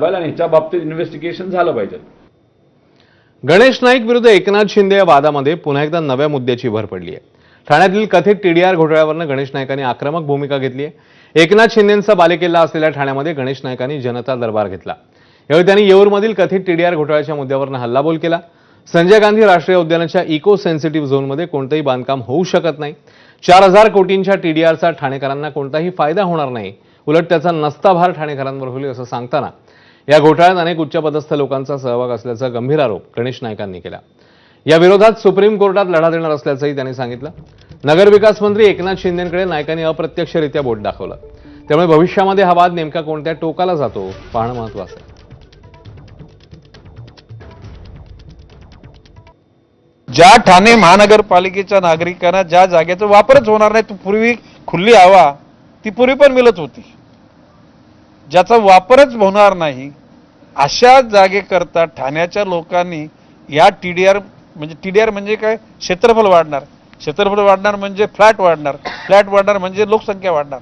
आणि ह्याच्या बाबतीत इन्व्हेस्टिगेशन झालं पाहिजे। गणेश नाईक विरुद्ध एकनाथ शिंदे या वादामध्ये पुन्हा एकदा नव्या मुद्द्याची भर पडली आहे। ठाण्यातील कथित टीडीआर घोटाळ्यावरनं गणेश नाईकांनी आक्रमक भूमिका घेतली आहे। एकनाथ शिंदेंचा बालेकिल्ला असलेल्या ठाण्यामध्ये गणेश नाईकांनी जनता दरबार घेतला। यावेळी त्यांनी येऊरमधील कथित टीडीआर घोटाळ्याच्या मुद्द्यावरनं हल्लाबोल केला। संजय गांधी राष्ट्रीय उद्यानाच्या इको सेन्सिटिव्ह झोनमध्ये कोणतेही बांधकाम होऊ शकत नाही। 4000 कोटींच्या टीडीआरचा ठाणेकरांना कोणताही फायदा होणार नाही, उलट त्याचा नसता भार ठाणेकरांवर होईल असं सांगताना या घोटाळ्यात अनेक उच्चपदस्थ लोकांचा सहभाग असल्याचा गंभीर आरोप गणेश नाईकांनी केला। या विरोधात सुप्रीम कोर्टात लढा देणार असल्याचंही त्यांनी सांगितलं। नगरविकास मंत्री एकनाथ शिंदेंकडे नाईकांनी अप्रत्यक्षरित्या बोट दाखवलं। त्यामुळे भविष्यामध्ये हा वाद नेमका कोणत्या टोकाला जातो पाहणं महत्त्वाचं आहे। ज्या ठाणे महानगरपालिकेच्या नागरिकांना ज्या जागेचा वापरच होणार नाही, पूर्वी खुली हवा ती पूर्वी पण मिळत होती, ज्याचा वापरच होणार नाही अशा जागेकरता ठाण्याच्या लोकांनी या टीडीआर म्हणजे काय, क्षेत्रफळ वाढणार म्हणजे फ्लॅट वाढणार म्हणजे लोकसंख्या वाढणार।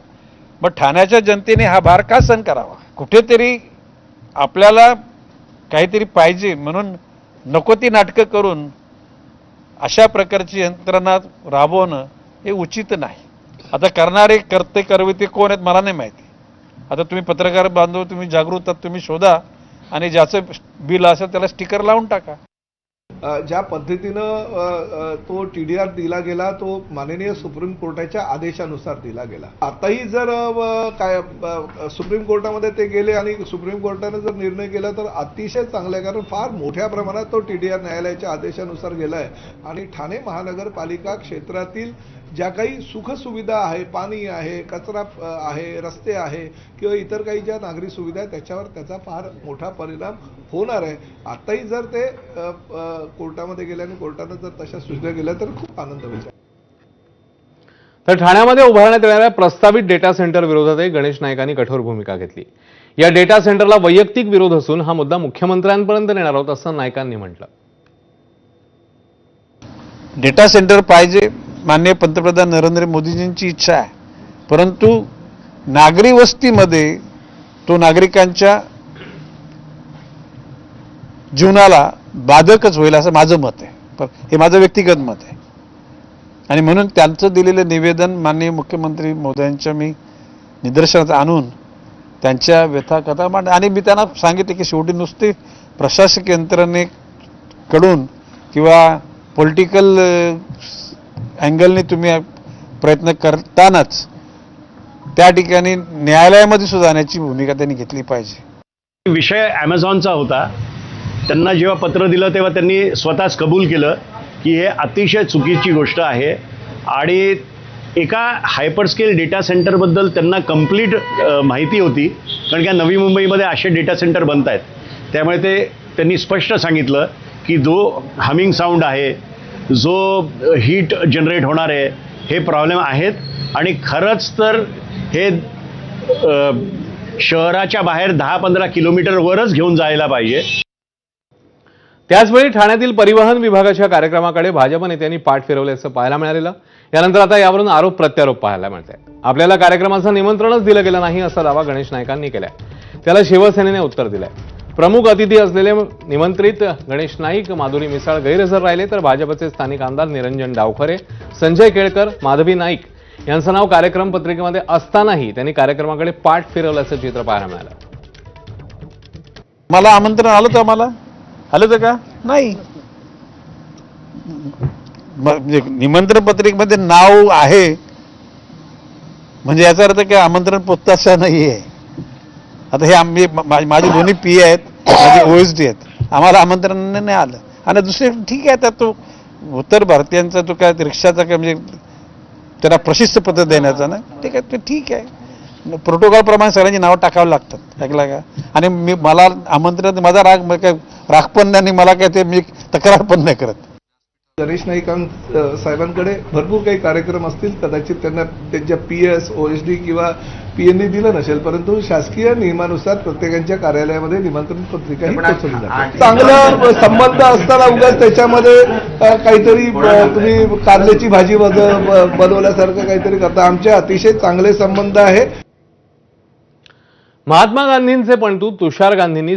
मग ठाण्याच्या जनतेने हा भार का सहन करावा? कुठेतरी आपल्याला काहीतरी पाहिजे म्हणून नको ती नाटकं करून अशा प्रकारची यंत्रणा राबवणं हे उचित नाही। आता करणारे करते करविते कोण आहेत मला नाही माहिती। आता तुम्ही पत्रकार बांधव, तुम्ही जागृत आहात, तुम्ही शोधा आणि ज्याचं बिल असेल त्याला स्टिकर लावून टाका। ज्या पद्धतीनं तो टीडीआर दिला गेला तो माननीय सुप्रीम कोर्टाच्या आदेशानुसार दिला गेला। आताही जर काय सुप्रीम कोर्टामध्ये ते गेले आणि सुप्रीम कोर्टाने जर निर्णय केला तर अतिशय चांगला आहे, कारण फार मोठ्या प्रमाणात तो टीडीआर न्यायालयाच्या आदेशानुसार गेलाय आणि ठाणे महानगरपालिका क्षेत्रातील ज्या काही सुखसुविधा आहे, पाणी आहे, कचरा आहे, रस्ते आहे किंवा इतर काही ज्या नागरी सुविधा आहेत त्याच्यावर त्याचा फार मोठा परिणाम होणार आहे। आताही जर ते कोर्टामध्ये गेले आणि कोर्टाने जर तशा सूचना केल्या तर खूप आनंद होईल। तर ठाण्यामध्ये उभारण्यात येणाऱ्या प्रस्तावित डेटा सेंटर विरोधातही गणेश नाईकांनी कठोर भूमिका घेतली। या डेटा सेंटरला वैयक्तिक विरोध असून हा मुद्दा मुख्यमंत्र्यांपर्यंत नेणार आहोत असं नाईकांनी म्हटलं। डेटा सेंटर पाहिजे, माननीय पंतप्रधान नरेंद्र मोदीजींची इच्छा आहे, परंतु नागरी वस्तीमध्ये तो नागरिकांच्या जीवनाला बाधकच होईल असं माझं मत आहे। पण हे माझं व्यक्तिगत मत आहे आणि म्हणून त्यांचं दिलेलं निवेदन माननीय मुख्यमंत्री महोदयांच्या मी निदर्शनात आणून त्यांच्या व्यथाकथा मांड आणि मी त्यांना सांगितले की शेवटी नुसते प्रशासकीय यंत्रणेकडून किंवा पॉलिटिकल अँगलने तुम्ही प्रयत्न करतानाच त्या ठिकाणी न्यायालयामध्ये सुद्धा जाण्याची भूमिका त्यांनी घेतली पाहिजे। विषय ॲमेझॉनचा होता। त्यांना जेव्हा पत्र दिलं तेव्हा त्यांनी स्वतःच कबूल केलं की हे अतिशय चुकीची गोष्ट आहे आणि एका हायपरस्केल डेटा सेंटरबद्दल त्यांना कंप्लीट माहिती होती, कारण की नवी मुंबईमध्ये असे डेटा सेंटर बनत आहेत। त्यामुळे त्यांनी स्पष्ट सांगितलं की जो हमिंग साऊंड आहे, जो हीट जनरेट होणार आहे, हे प्रॉब्लेम आहेत आणि खरंच तर हे शहराच्या बाहेर 10-15 किलोमीटरवरच घेऊन जायला पाहिजे। त्याचवेळी ठाण्यातील परिवहन विभागाच्या कार्यक्रमाकडे भाजप नेत्यांनी पाठ फिरवल्याचं पाहायला मिळालेलं। यानंतर आता यावरून आरोप प्रत्यारोप पाहायला मिळत आहे। आपल्याला कार्यक्रमाचं निमंत्रणच दिलं गेलं नाही असा दावा गणेश नाईकांनी केलाय। त्याला शिवसेनेने उत्तर दिलंय। प्रमुख अतिथी असलेले निमंत्रित गणेश नाईक, माधुरी मिसाळ गैरहजर राहिले, तर भाजपचे स्थानिक आमदार निरंजन डावखरे, संजय केळकर, माधवी नाईक यांचं नाव कार्यक्रम पत्रिकेमध्ये असतानाही त्यांनी कार्यक्रमाकडे पाठ फिरवल्याचं चित्र पाहायला मिळालं। मला आमंत्रण आलं तर का नाही, म्हणजे निमंत्रण पत्रिकेमध्ये नाव आहे म्हणजे याचा अर्थ काय आमंत्रण पोचताच नाहीये। आता हे माझे दोन्ही पी आहेत, माझे ओएसडी आहेत, आम्हाला आमंत्रण नाही आलं। आणि दुसरे ठीक आहे, त्यात तो उत्तर भारतीयांचा तो काय रिक्षाचा काय म्हणजे त्याला प्रशस्त पद्धत देण्याचा ना, ठीक आहे, ते ठीक आहे, प्रोटोकॉल प्रमाणे सगळ्यांची नावं टाकावं लागतात, ऐकला का? आणि मला आमंत्रण, माझा राग पण नाही, मला काय ते मी तक्रार पण नाही करत। गणेश नाईक साहेबांकडे भरपूर काही कार्यक्रम असतील, कदाचित त्यांना त्यांच्या पीएस, ओएसडी किंवा पीएननी दिलं नसेल, परंतु शासकीय नियमानुसार प्रत्येकाच्या कार्यालयामध्ये निमंत्रण पत्रिका पोहोचवली जाते। चांगला संबंध असताना उगाच त्याच्यामध्ये काहीतरी तुम्ही कारल्याची भाजी बनवल्यासारखं काहीतरी करता। आमचे अतिशय चांगले संबंध आहे। महात्मा गांधींचे पणतू तुषार गांधींनी